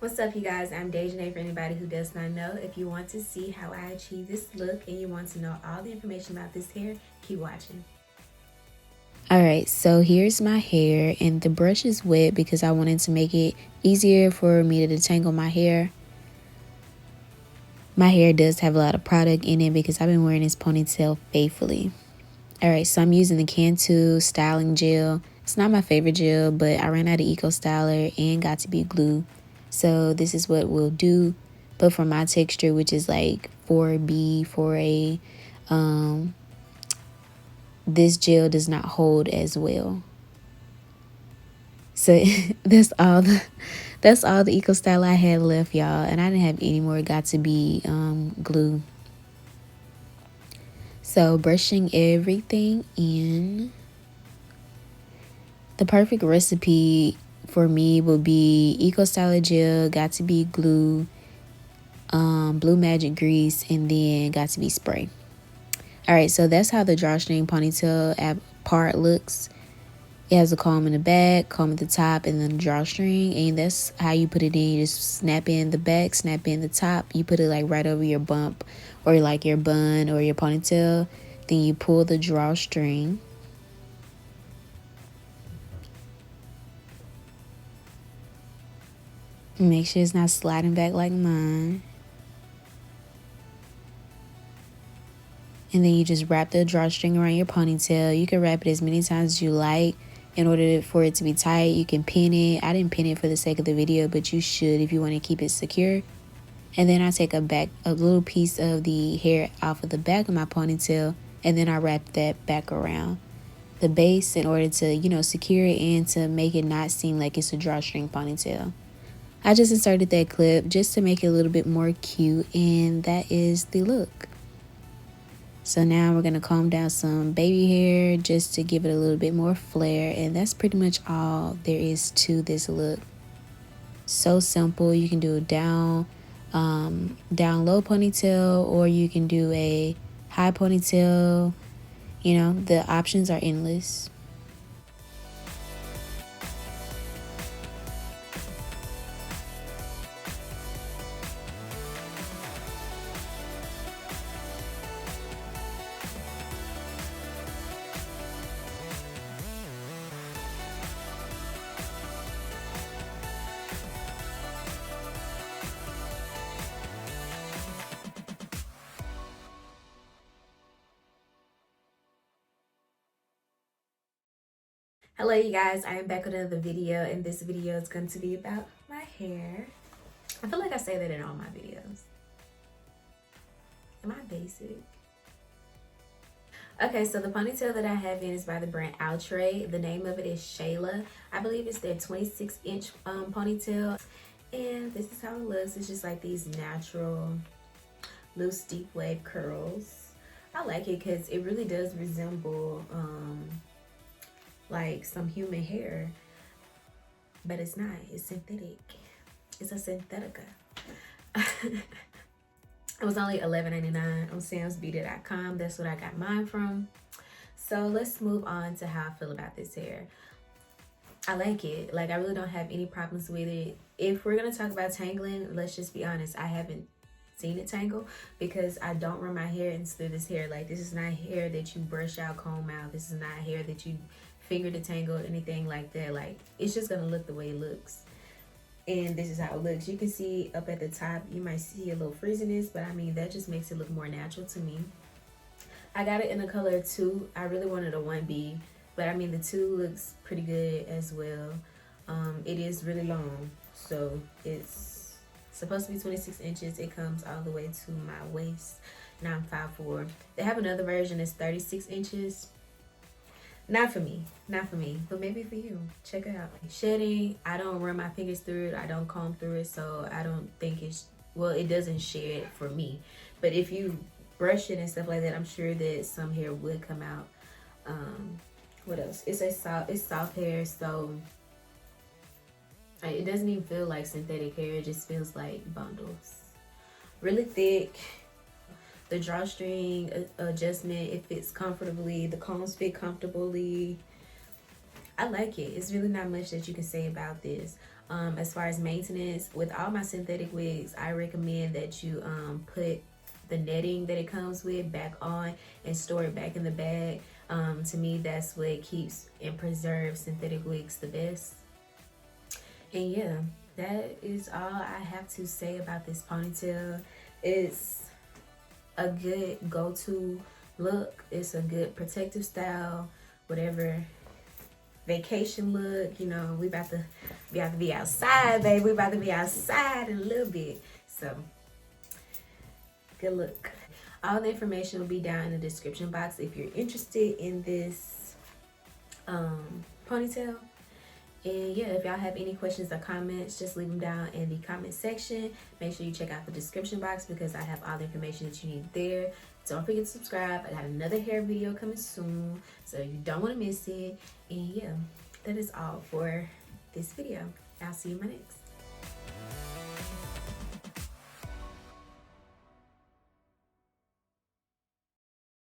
What's up, you guys? I'm Daezhanexo for anybody who does not know. If you want to see how I achieve this look and you want to know all the information about this hair, keep watching. Alright, so here's my hair, and the brush is wet because I wanted to make it easier for me to detangle my hair. My hair does have a lot of product in it because I've been wearing this ponytail faithfully. Alright, so I'm using the Cantu styling gel. It's not my favorite gel, but I ran out of Eco Styler and got to be glue. So this is what we'll do. But for my texture, which is like 4B, 4A, this gel does not hold as well. So that's all the Eco Style I had left, y'all. And I didn't have any more. It got to be glue. So brushing everything in. The perfect recipe for me would be Eco Styler gel, got to be glue, Blue Magic grease, and then got to be spray. Alright, so that's how the drawstring ponytail part looks. It has a comb in the back, comb at the top, and then the drawstring. And that's how you put it in. You just snap in the back, snap in the top. You put it like right over your bump or like your bun or your ponytail. Then you pull the drawstring. Make sure it's not sliding back like mine. And then you just wrap the drawstring around your ponytail. You can wrap it as many times as you like. In order for it to be tight, you can pin it. I didn't pin it for the sake of the video, but you should if you want to keep it secure. And then I take a little piece of the hair off of the back of my ponytail, and then I wrap that back around the base in order to, you know, secure it and to make it not seem like it's a drawstring ponytail. I just inserted that clip just to make it a little bit more cute, and that is the look. So now we're going to comb down some baby hair just to give it a little bit more flair, and that's pretty much all there is to this look. So simple. You can do a down low ponytail, or you can do a high ponytail. You know, the options are endless. Hello, you guys. I am back with another video, and this video is going to be about my hair. I feel like I say that in all my videos. Am I basic? Okay, so the ponytail that I have in is by the brand Outre. The name of it is Shayla. I believe it's their 26-inch ponytail. And this is how it looks. It's just like these natural, loose, deep wave curls. I like it because it really does resemble like some human hair, but it's not. It's synthetic. It's a synthetica. It was only $11.99 on samsbeauty.com. That's what I got mine from. So let's move on to how I feel about this hair. I like it. Like, I really don't have any problems with it. If we're gonna talk about tangling, let's just be honest, I haven't seen it tangle because I don't run my hair into this hair. Like, this is not hair that you brush out, comb out. This is not hair that you finger detangle or anything like that. Like, it's just gonna look the way it looks. And this is how it looks. You can see up at the top, you might see a little frizziness, but I mean, that just makes it look more natural to me. I got it in the color 2. I really wanted a 1B, but I mean, the 2 looks pretty good as well. It is really long, so it's supposed to be 26 inches. It comes all the way to my waist. Now I'm 5'4". They have another version that's 36 inches. Not for me, but maybe for you. Check it out. Shedding, I don't run my fingers through it. I don't comb through it, so I don't think it's, well, it doesn't shed for me. But if you brush it and stuff like that, I'm sure that some hair would come out. What else? It's soft hair, so it doesn't even feel like synthetic hair. It just feels like bundles. Really thick. The drawstring adjustment, it fits comfortably. The combs fit comfortably. I like it. It's really not much that you can say about this. As far as maintenance, with all my synthetic wigs, I recommend that you put the netting that it comes with back on and store it back in the bag. To me, that's what keeps and preserves synthetic wigs the best. And yeah, that is all I have to say about this ponytail. It's a good go-to look. It's a good protective style, whatever vacation look. You know, we about to be outside, baby. We about to be outside in a little bit. So good look. All the information will be down in the description box if you're interested in this ponytail. And yeah, if y'all have any questions or comments, just leave them down in the comment section. Make sure you check out the description box because I have all the information that you need there. Don't forget to subscribe. I got another hair video coming soon, so you don't want to miss it. And yeah, that is all for this video. I'll see you in my next.